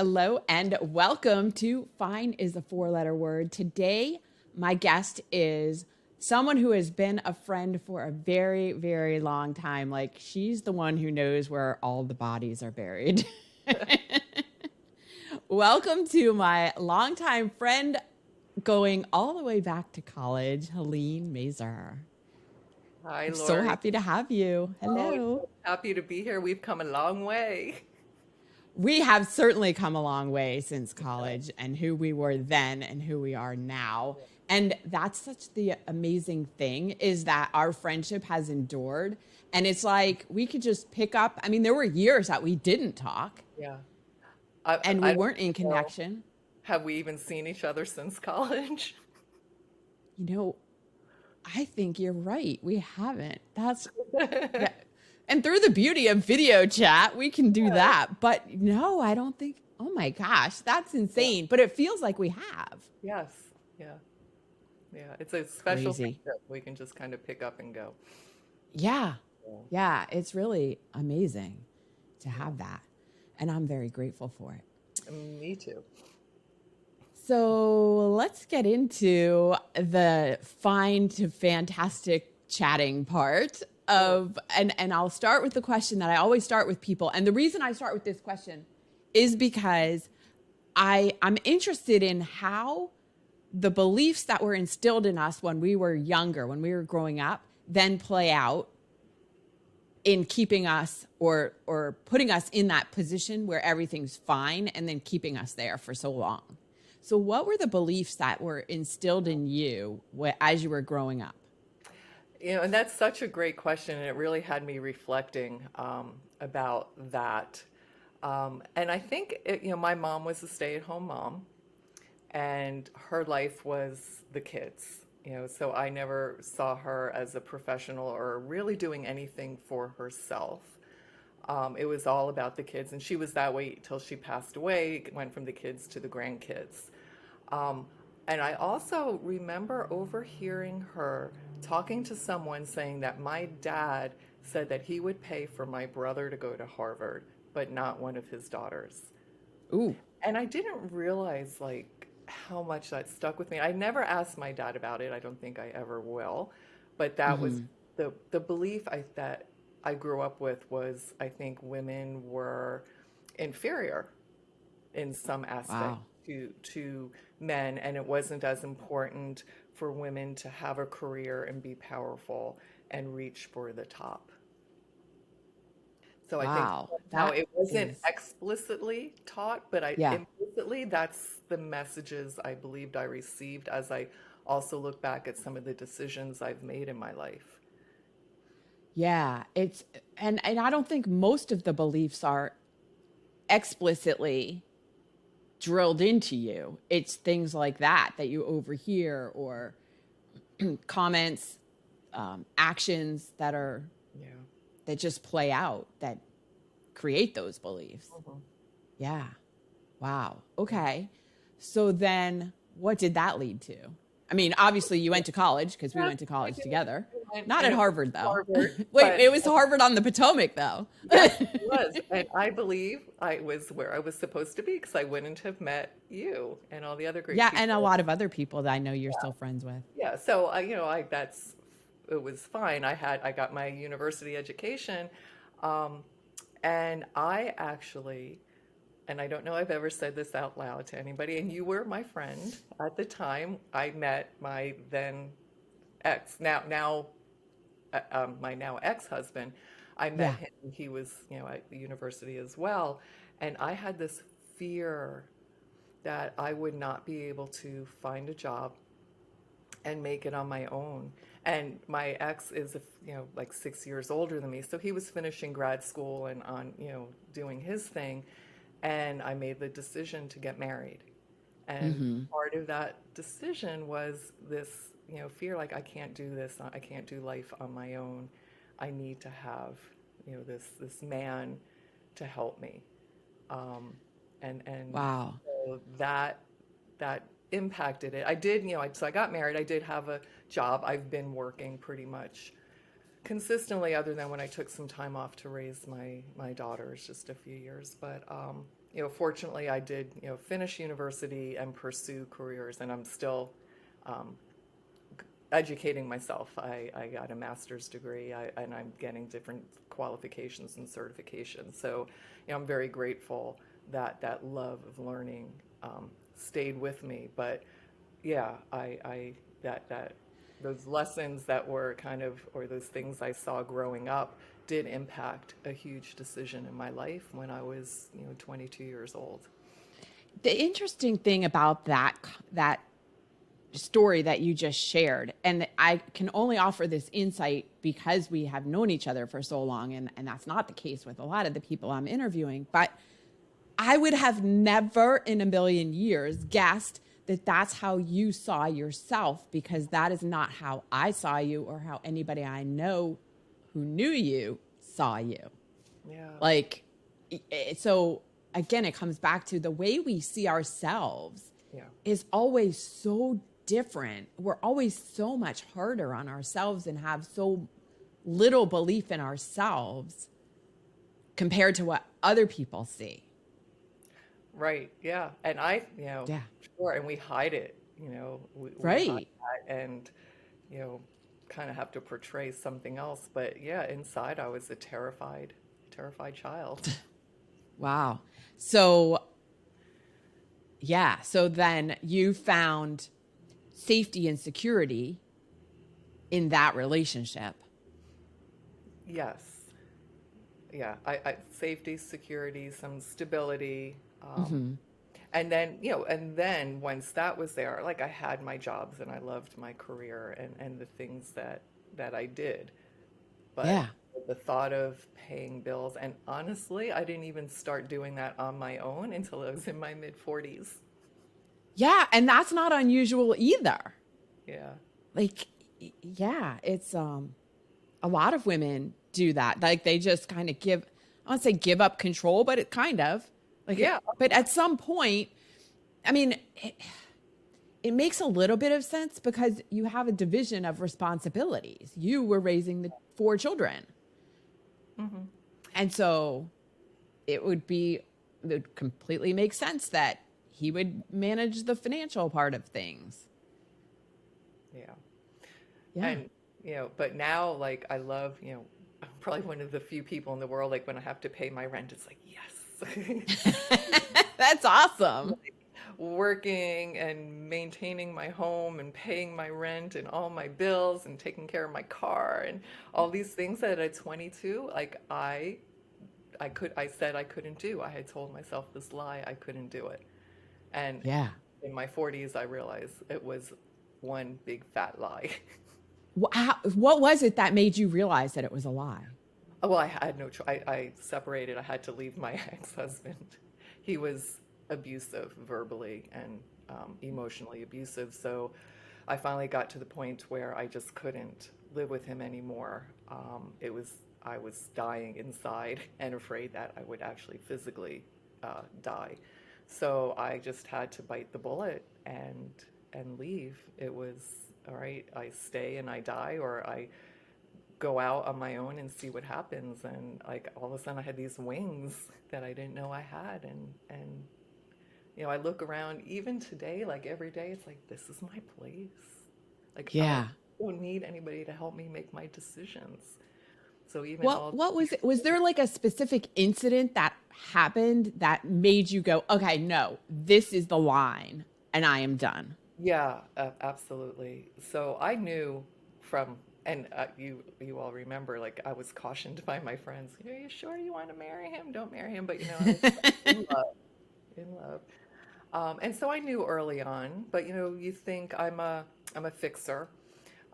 Hello and welcome to Fine is a Four-Letter Word. Today, my guest is someone who has been a friend for a very, very long time. Like, she's the one who knows where all the bodies are buried. Welcome to my longtime friend going all the way back to college, Helene Masyr. Hi, I'm so Lori. happy to have you. Oh, Hello. so happy to be here. We've come a long way. We have certainly come a long way since college and who we were then and who we are now. And that's such the amazing thing is that our friendship has endured. And it's like we could just pick up. I mean, there were years that we didn't talk Yeah. I, and I we don't weren't in know. connection. Have we even seen each other since college? You know, I think you're right. We haven't. That's that. And through the beauty of video chat, we can do that. But no, I don't think. Oh my gosh, that's Yeah. insane. But it feels like we have. Yes. Yeah. Yeah. It's a special Crazy. friendship. We can just kind of pick up and go. Yeah. Yeah. Yeah. It's really amazing to have that. And I'm very grateful for it. Me too. So let's get into the fine to fantastic chatting part Sure. of, and I'll start with the question that I always start with people. And the reason I start with this question is because I'm interested in how the beliefs that were instilled in us when we were younger, when we were growing up, then play out in keeping us or putting us in that position where everything's fine and then keeping us there for so long. So what were the beliefs that were instilled in you as you were growing up? And that's such a great question, and it really had me reflecting about that. And I think my mom was a stay-at-home mom, and her life was the kids. So I never saw her as a professional or really doing anything for herself. It was all about the kids, and she was that way till she passed away. It went from the kids to the grandkids. Um, and I also remember overhearing her talking to someone saying that my dad said that he would pay for my brother to go to Harvard, but not one of his daughters. Ooh, And I didn't realize like how much that stuck with me. I never asked my dad about it. I don't think I ever will. But that was the belief that I grew up with was I think women were inferior in some aspect wow. to men, and it wasn't as important for women to have a career and be powerful and reach for the top. So I think Wow. now That it wasn't is, explicitly taught, but I yeah. implicitly that's the messages I believed I received as I also look back at some of the decisions I've made in my life. Yeah. And I don't think most of the beliefs are explicitly drilled into you. It's things like that you overhear or comments, actions Yeah. that just play out that create those beliefs. Mhm. Yeah. Wow. Yeah. Okay. So then what did that lead to? I mean, obviously you went to college because we Yes, went to I college did. together. I went, Not and at it was Harvard though. Harvard, Wait, but it was Harvard on the Potomac though. yes, it was. And I believe I was where I was supposed to be because I wouldn't have met you and all the other great Yeah, and a people. lot of other people that I know you're still friends with. Yeah, so that's it was fine. I got my university education, um, and I actually, and I don't know I've ever said this out loud to anybody, and you were my friend at the time. I met my then ex, my now ex-husband. I met Yeah. him. He was, at the university as well, and I had this fear that I would not be able to find a job and make it on my own. And my ex is, like 6 years older than me. So he was finishing grad school and on, doing his thing. And I made the decision to get married. And Mm-hmm. part of that decision was this, fear like, I can't do this. I can't do life on my own. I need to have, this man to help me. Um, and Wow. so that impacted it. I did, so I got married. I did have a job. I've been working pretty much consistently, other than when I took some time off to raise my daughters, just a few years. But fortunately I did, finish university and pursue careers, and I'm still um, educating myself. I got a master's degree, and I'm getting different qualifications and certifications. So, I'm very grateful that that love of learning stayed with me. But yeah, that those lessons that were kind of, or those things I saw growing up did impact a huge decision in my life when I was, 22 years old. The interesting thing about that story that you just shared, and I can only offer this insight because we have known each other for so long, and that's not the case with a lot of the people I'm interviewing, but I would have never in a million years guessed that that's how you saw yourself, because that is not how I saw you or how anybody I know who knew you saw you. Yeah. Like, so again, it comes back to the way we see ourselves Yeah. is always so different. We're always so much harder on ourselves and have so little belief in ourselves compared to what other people see. Right. Yeah. And Yeah. sure. And we hide it, we hide Right. that, and, you know, kind of have to portray something else. But yeah, inside I was a terrified child. Wow. So, yeah. So then you found safety and security in that relationship. Yes. Yeah. Safety, security, some stability. Hmm. And then, once that was there, like I had my jobs and I loved my career and the things that I did. But Yeah. the thought of paying bills, and honestly, I didn't even start doing that on my own until I was in my mid 40s. Yeah. And that's not unusual either. Yeah. Like, yeah, it's, a lot of women do that. Like they just kind of give, I won't say give up control, but it kind of like Yeah. it, but at some point, I mean, it makes a little bit of sense because you have a division of responsibilities. You were raising the four children. Hmm. And so it would completely make sense that he would manage the financial part of things. Yeah. Yeah. And, but now, like, I love, I'm probably one of the few people in the world, like, when I have to pay my rent, it's like, yes. That's awesome. Working and maintaining my home and paying my rent and all my bills and taking care of my car and all these things that at 22, like I said I couldn't do. I had told myself this lie, I couldn't do it. And Yeah. in my 40s, I realized it was one big fat lie. What was it that made you realize that it was a lie? Well, I had no choice. I separated. I had to leave my ex-husband. He was abusive verbally and emotionally abusive. So I finally got to the point where I just couldn't live with him anymore. I was dying inside and afraid that I would actually physically die. So I just had to bite the bullet and leave. It was all right. I stay and I die, or I go out on my own and see what happens. And like all of a sudden I had these wings that I didn't know I had. And I look around even today, like every day, it's like, this is my place. Like I Yeah. don't need anybody to help me make my decisions. So even What all what was it? Was there like a specific incident that happened that made you go, okay, no, this is the line and I am done? Yeah, absolutely. So I knew from, and you all remember, like I was cautioned by my friends, are you sure you want to marry him? Don't marry him. But I was in love, in love. And so I knew early on, but you think I'm a fixer.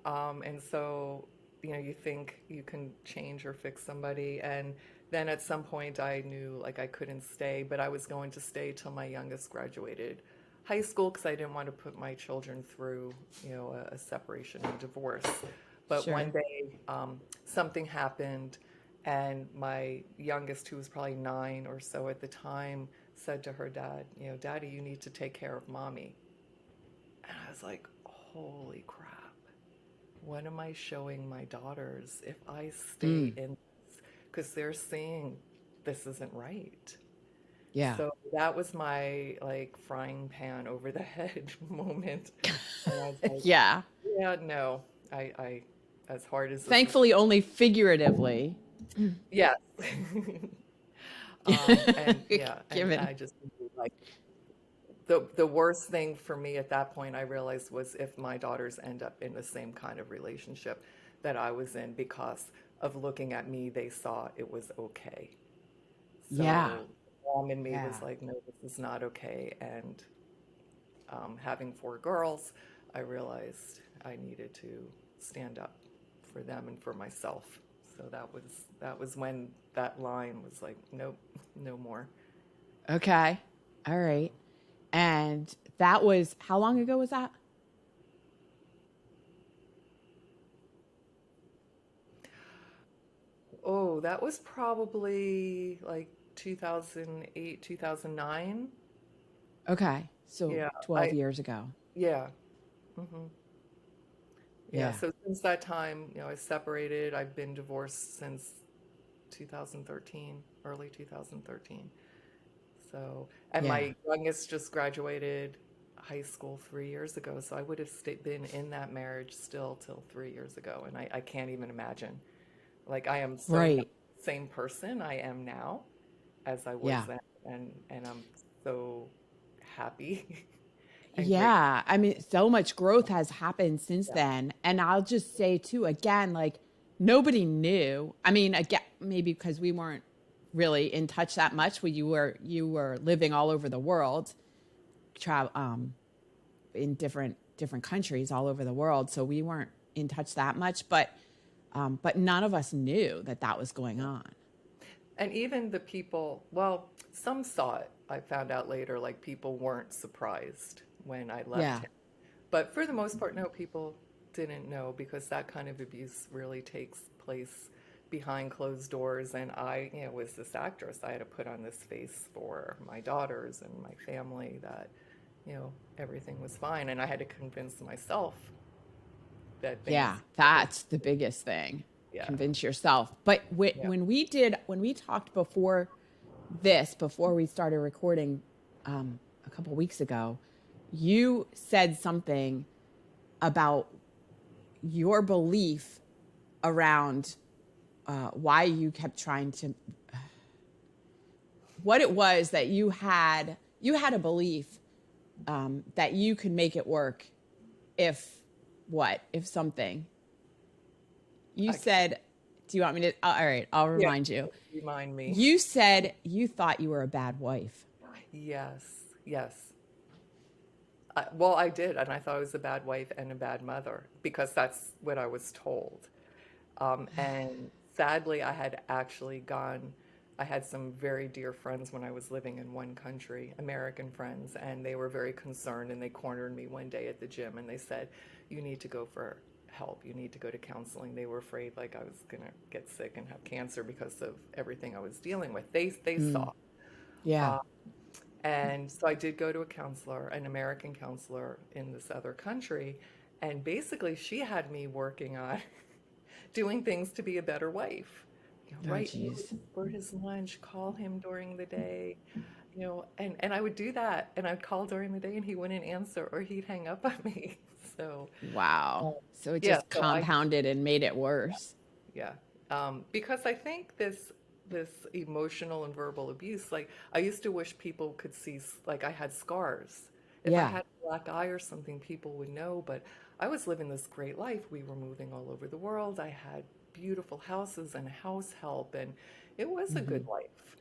And so, you think you can change or fix somebody. And then at some point I knew like I couldn't stay, but I was going to stay till my youngest graduated high school because I didn't want to put my children through, a separation and divorce. But one Sure. day, something happened, and my youngest, who was probably 9 or so at the time, said to her dad, Daddy, you need to take care of mommy. And I was like, holy crap. What am I showing my daughters if I stay Mm. in this? Because they're seeing this isn't right. Yeah. So that was my like frying pan over the head moment. And I was like, Yeah. yeah, no, I as hard as this is, Thankfully, only figuratively. yes. And yeah, and Given. I just like the worst thing for me at that point I realized was if my daughters end up in the same kind of relationship that I was in because of looking at me, they saw it was okay. Yeah. So mom in me Yeah. was like, no, this is not okay. And having four girls, I realized I needed to stand up for them and for myself. So that was when that line was like, nope, no more. Okay. All right. And that was, how long ago was that? Oh, that was probably like 2008, 2009. Okay. So Yeah, 12 years ago. yeah. hmm Yeah, Yeah. so since that time, I separated. I've been divorced since 2013, early 2013. So, and Yeah. my youngest just graduated high school 3 years ago. So I would have been in that marriage still till 3 years ago. And I can't even imagine. Like, I am so not Right. the same person I am now as I was Yeah. then. And I'm so happy and grateful. Yeah. I mean, so much growth has happened since Yeah. then. And I'll just say, too, again, like nobody knew. I mean, again, maybe because we weren't really in touch that much when you were living all over the world, travel in different countries all over the world. So we weren't in touch that much, but none of us knew that that was going on. And even the people, well, some saw it. I found out later, like people weren't surprised when I left Yeah. him. But for the most part, no, people didn't know because that kind of abuse really takes place behind closed doors. And I, was this actress. I had to put on this face for my daughters and my family that, everything was fine. And I had to convince myself that Yeah, things were, that's the biggest thing. yeah, Convince yourself. But yeah. when we talked before we started recording a couple weeks ago, you said something about your belief around why you kept trying to, what it was that you had a belief that you could make it work if if something you I can't, said, do you want me to, all right, I'll yeah, remind you. remind me. You said you thought you were a bad wife. Yes, yes. Well, I did, and I thought I was a bad wife and a bad mother because that's what I was told. And sadly, I had some very dear friends when I was living in one country, American friends, and they were very concerned and they cornered me one day at the gym and they said, you need to go for help. You need to go to counseling. They were afraid like I was going to get sick and have cancer because of everything I was dealing with. They Mm, saw. yeah. Uh, and so I did go to a counselor, an American counselor in this other country. And basically, she had me working on doing things to be a better wife. Oh, Write notes geez. for his lunch, call him during the day, and I would do that. And I'd call during the day and he wouldn't answer or he'd hang up on me. So, Wow. um, So it yeah, just so I, compounded and made it worse. yeah, because I think this emotional and verbal abuse, like I used to wish people could see, like I had scars. If I Yeah. had a black eye or something, people would know. But I was living this great life. We were moving all over the world. I had beautiful houses and house help, and it was a good Hmm. life.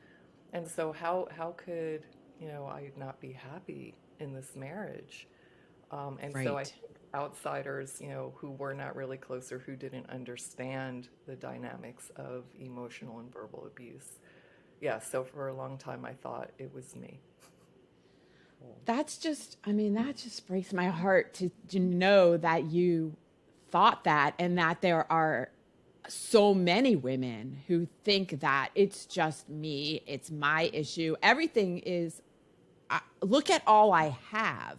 And so how could I not be happy in this marriage? And so I Right. think outsiders, who were not really close or who didn't understand the dynamics of emotional and verbal abuse. Yeah, so for a long time I thought it was me. I mean, that just breaks my heart to know that you thought that and that there are so many women who think that it's just me, it's my issue. Everything is, look at all I have.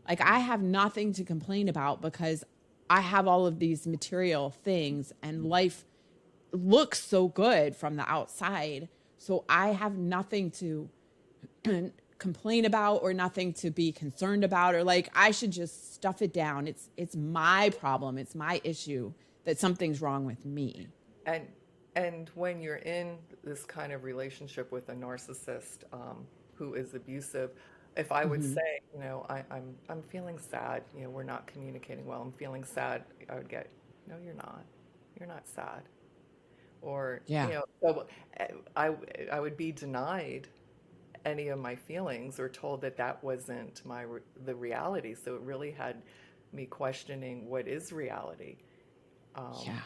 Like, I have nothing to complain about because I have all of these material things and life looks so good from the outside. So I have nothing to complain about or nothing to be concerned about, or like I should just stuff it down. It's my problem. It's my issue that something's wrong with me. And and when you're in this kind of relationship with a narcissist who is abusive, if I would Hmm. say, I'm feeling sad, we're not communicating well, I'm feeling sad, I would get, no, you're not. You're not sad. Or, Yeah. so I I would be denied any of my feelings or told that that wasn't the reality. So it really had me questioning what is reality. Um, Yeah.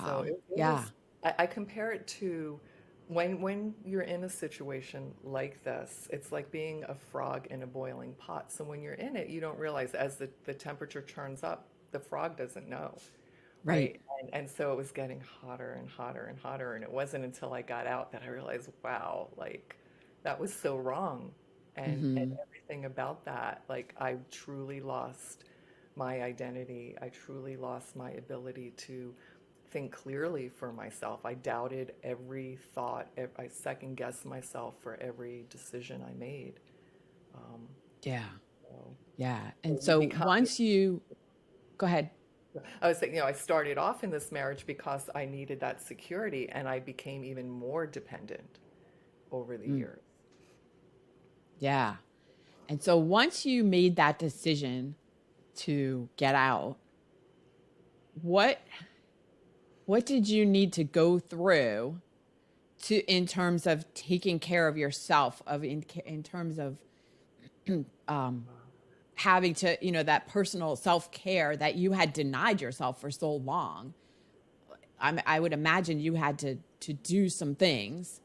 so Wow. it Yeah. was, I compare it to when you're in a situation like this, it's like being a frog in a boiling pot. So when you're in it, you don't realize as the temperature turns up, the frog doesn't know, Right. right? And so it was getting hotter and hotter and hotter. And it wasn't until I got out that I realized, wow, like that was so wrong. And Hmm. everything about that, like I truly lost my identity. I truly lost my ability to think clearly for myself. I doubted every thought. I second guessed myself for every decision I made. Um, Yeah. so, Yeah. so And you so become, once you go ahead. I was saying, I started off in this marriage because I needed that security, and I became even more dependent over the Mm, years. yeah. And so once you made that decision to get out, what what did you need to go through to in terms of taking care of yourself, of in terms of um having to, that personal self-care that you had denied yourself for so long? I would imagine you had to do some things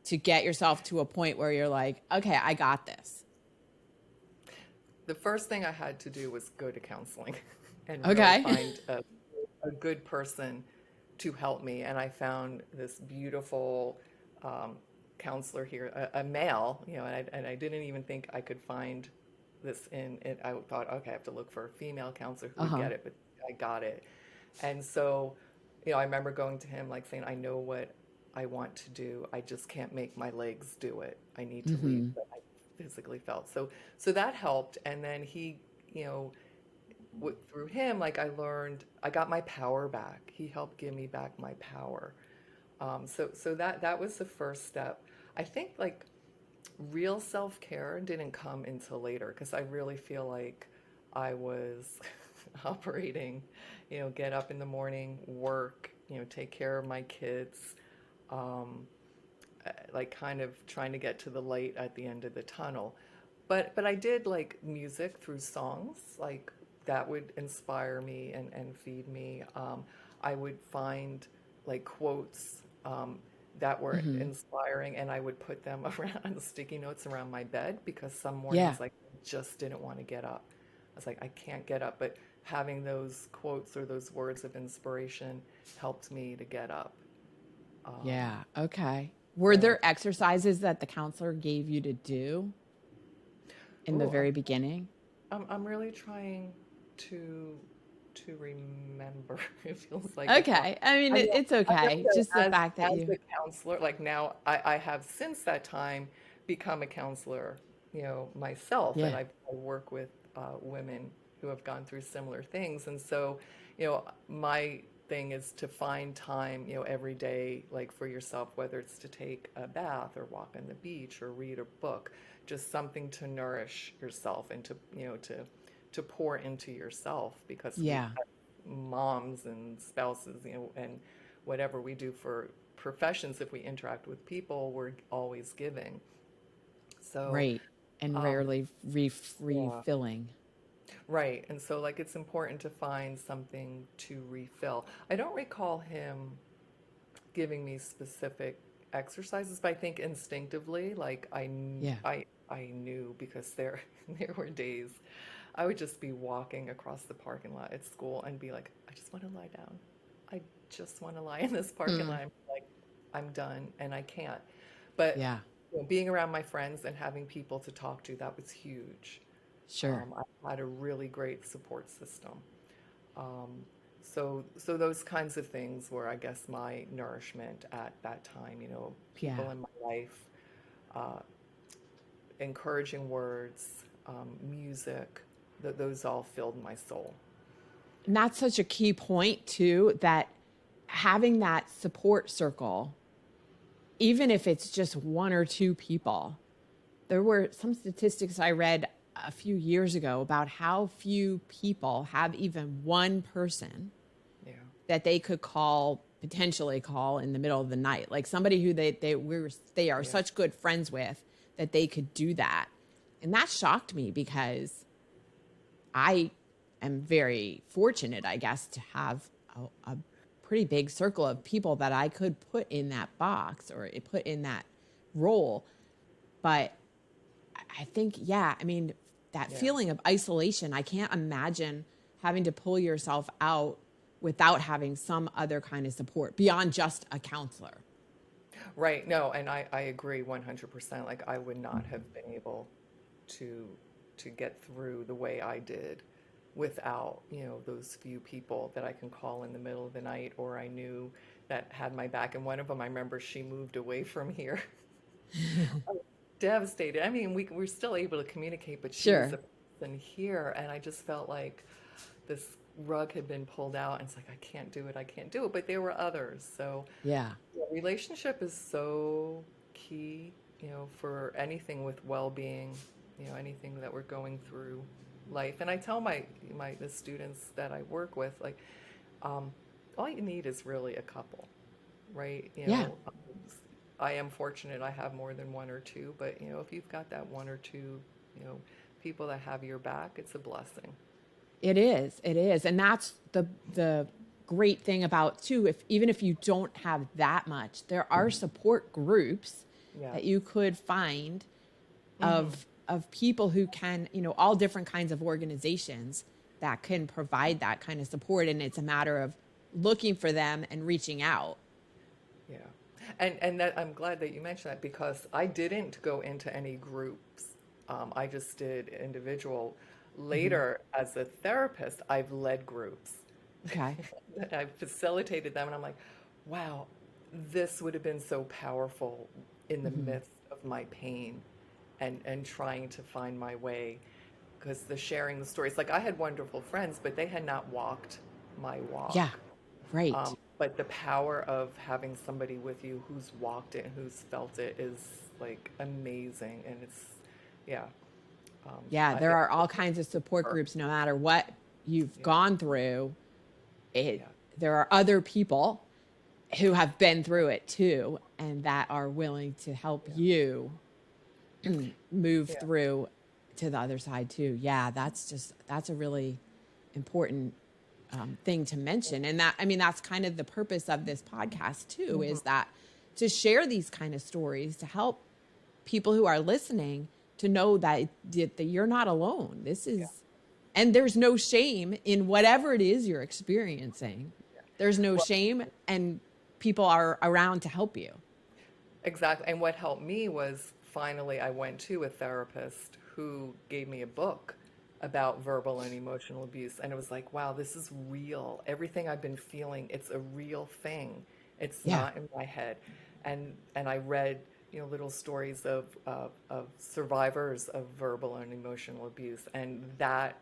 to get yourself to a point where you're like, okay, I got this. The first thing I had to do was go to counseling and really Okay. find a good person to help me. And I found this beautiful um, counselor here, a male, and I didn't even think I could find this in it. I thought, okay, I have to look for a female counselor who would Uh-huh. get it, but I got it. And so, I remember going to him like saying, I know what I want to do. I just can't make my legs do it. I need to leave, Mhm. but I physically felt. So that helped. And then he, you know, through him, like I got my power back. He helped give me back my power. So that was the first step. I think like real self-care didn't come until later because I really feel like I was operating, get up in the morning, work, take care of my kids, um, like kind of trying to get to the light at the end of the tunnel. But I did like music through songs, like that would inspire me and feed me. I would find like quotes that were Mhm. inspiring, and I would put them around on sticky notes around my bed because some Yeah. mornings like I just didn't want to get up. I was like, I can't get up, but having those quotes or those words of inspiration helped me to get up. Um, Yeah. Okay. Were so, there exercises that the counselor gave you to do in the ooh, very beginning? I'm really trying to to remember. It feels like a ton. Okay. I mean, it's I know okay. that Just the fact that as you a counselor, like now I have since that time become a counselor, myself, and Yeah. I work with women who have gone through similar things, and so, my thing is to find time, every day, like for yourself, whether it's to take a bath or walk on the beach or read a book, just something to nourish yourself and to, to pour into yourself because we Yeah. moms and spouses, and whatever we do for professions, if we interact with people, we're always giving. So, Right. And um, rarely yeah, refilling. right. And so, like, it's important to find something to refill. I don't recall him giving me specific exercises, but I think instinctively, like, Yeah. I knew because there, there were days I would just be walking across the parking lot at school and be like, I just want to lie down. I just want to lie in this parking Hmm. lot. I'm like, I'm done and I can't. But Yeah. being around my friends and having people to talk to, that was huge. Sure. I had a really great support system. Um, so those kinds of things were, I guess, my nourishment at that time. Yeah. People in my life, uh, encouraging words, music, those all filled my soul. And that's such a key point too, that having that support circle, even if it's just one or two people. There were some statistics I read a few years ago about how few people have even one person Yeah. that they could potentially call in the middle of the night, like somebody who they are Yeah. such good friends with that they could do that. And that shocked me because I am very fortunate, I guess, to have a pretty big circle of people that I could put in that box or put in that role. But I think, yeah, I mean, that Yeah. feeling of isolation, I can't imagine having to pull yourself out without having some other kind of support beyond just a counselor. Right. No, and I agree 100%. Like I would not have been able to get through the way I did without, those few people that I can call in the middle of the night or I knew that had my back. And one of them, I remember she moved away from here. Devastated. I mean, we're still able to communicate, but she was Sure. a person here, and I just felt like this rug had been pulled out, and it's like, I can't do it, I can't do it. But there were others. So, Yeah. yeah, relationship is so key, for anything with well-being, anything that we're going through life. And I tell the students that I work with, like, um, all you need is really a couple, right? Yeah. I am fortunate I have more than one or two, but if you've got that one or two, you know, people that have your back, it's a blessing. It is. It is. And that's the great thing about too, if even if you don't have that much, there are support groups Yeah. that you could find Hmm. of people who can, all different kinds of organizations that can provide that kind of support. And it's a matter of looking for them and reaching out. Yeah. And that I'm glad that you mentioned that because I didn't go into any groups. I just did individual. Hmm. Later, as a therapist, I've led groups. Okay. I've facilitated them, and I'm like, wow, this would have been so powerful in the Hmm. midst of my pain and trying to find my way. Because the sharing the stories, like I had wonderful friends, but they had not walked my Yeah. walk. Right. But the power of having somebody with you who's walked it and who's felt it is like amazing. And it's, yeah. Yeah. There It, are all kinds of support groups, no matter what you've yeah, gone through. yeah, There are other people who have been through it too, and that are willing to help yeah, you move yeah. through to the other side too. Yeah, that's a really important thing to mention. And that, I mean, that's kind of the purpose of this podcast too, Hmm. is that to share these kind of stories to help people who are listening to know that you're not alone. This Yeah, is, and there's no shame in whatever it is you're experiencing. yeah. There's no Well, shame, and people are around to help you. exactly. And what helped me was finally I went to a therapist who gave me a book about verbal and emotional abuse. And it was like, wow, this is real. Everything I've been feeling, it's a real thing. It's Yeah. not in my head. And I read, little stories of survivors of verbal and emotional abuse. And that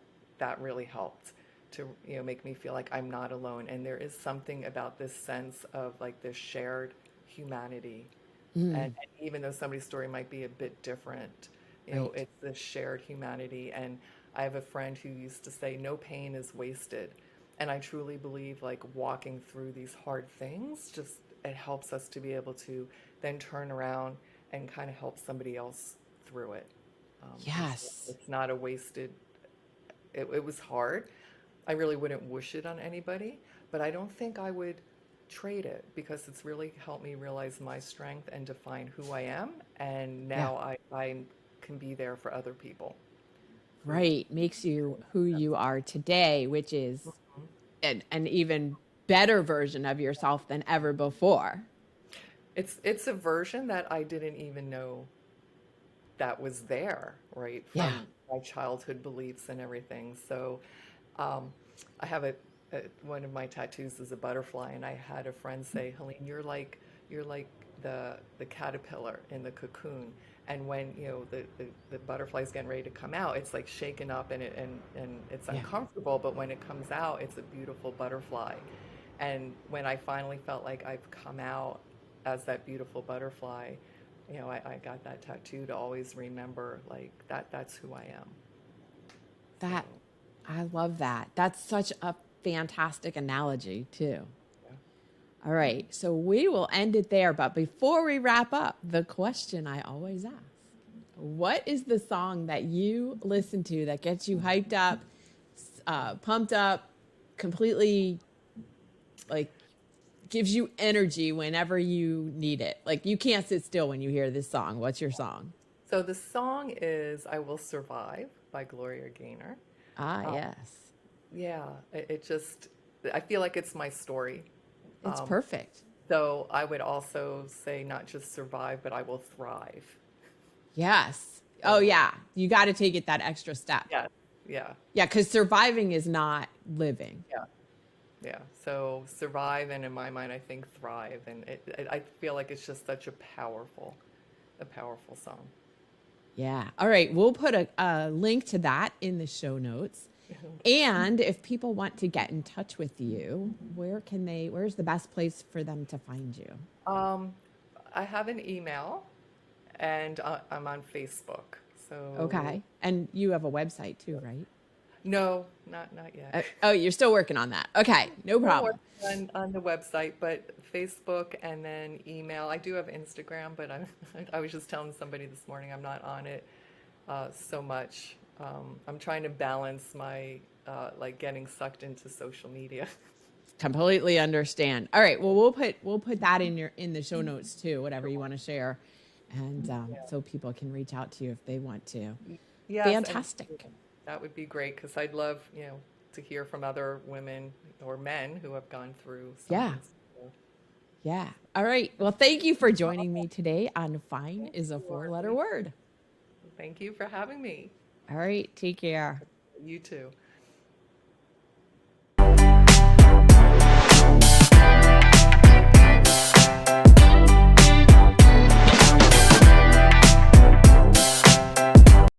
really helped to, make me feel like I'm not alone. And there is something about this sense of like this shared humanity and even though somebody's story might be a bit different, Right. it's this shared humanity. And I have a friend who used to say, no pain is wasted. And I truly believe like walking through these hard things, just it helps us to be able to then turn around and kind of help somebody else through it. Yes. It's not a wasted, it was hard. I really wouldn't wish it on anybody, but I don't think I would trade it because it's really helped me realize my strength and define who I am. And Yeah. now I can be there for other people who, Right. Makes you who who that's, you are today, which is an even better version of yourself than ever before. it's a version that I didn't even know that was there, right? Yeah. From my childhood beliefs and everything. So um, I have one of my tattoos is a butterfly, and I had a friend say, Helene, you're like the caterpillar in the cocoon, And when, the butterfly's getting ready to come out, it's like shaken up and it's Yeah. uncomfortable, but when it comes out, it's a beautiful butterfly. And when I finally felt like I've come out as that beautiful butterfly, I got that tattoo to always remember like that's who I am. So, That I love that. That's such a fantastic analogy too. yeah. All right. So we will end it there. But before we wrap up, the question I always ask, what is the song that you listen to that gets you hyped up, pumped up, completely like gives you energy whenever you need it? Like you can't sit still when you hear this song. What's your song? So the song is "I Will Survive" by Gloria Gaynor. Ah, Um, yes. yeah, it just I feel like it's my story. It's Um, perfect. so I would also say not just survive, but I will thrive. Yes. Oh, So yeah. You got to take it that extra step. yeah, yeah, Yeah, because surviving is not living. yeah, yeah. So survive, and in my mind, I think thrive, and I feel like it's just such a powerful song. Yeah. All right. We'll put a link to that in the show notes. And if people want to get in touch with you, where's the best place for them to find you? Um, I have an email, and I'm on Facebook. So Okay. And you have a website too, right? no, not yet. Oh, you're still working on that. Okay. No Still problem. working on the website, but Facebook and then email. I do have Instagram, but I was just telling somebody this morning I'm not on it so much. I'm trying to balance my like getting sucked into social media. Completely understand. All right. Well, we'll put that in the show notes too, whatever you want to share. And Yeah. so people can reach out to you if they want to. Yes, and Fantastic. that would be great because I'd love, to hear from other women or men who have gone through Yeah. something similar. Yeah. All right. Well, thank you for joining me today on Fine Thank is a you, four-letter Arlene. word. Thank you for having me. All right. Take care. You too.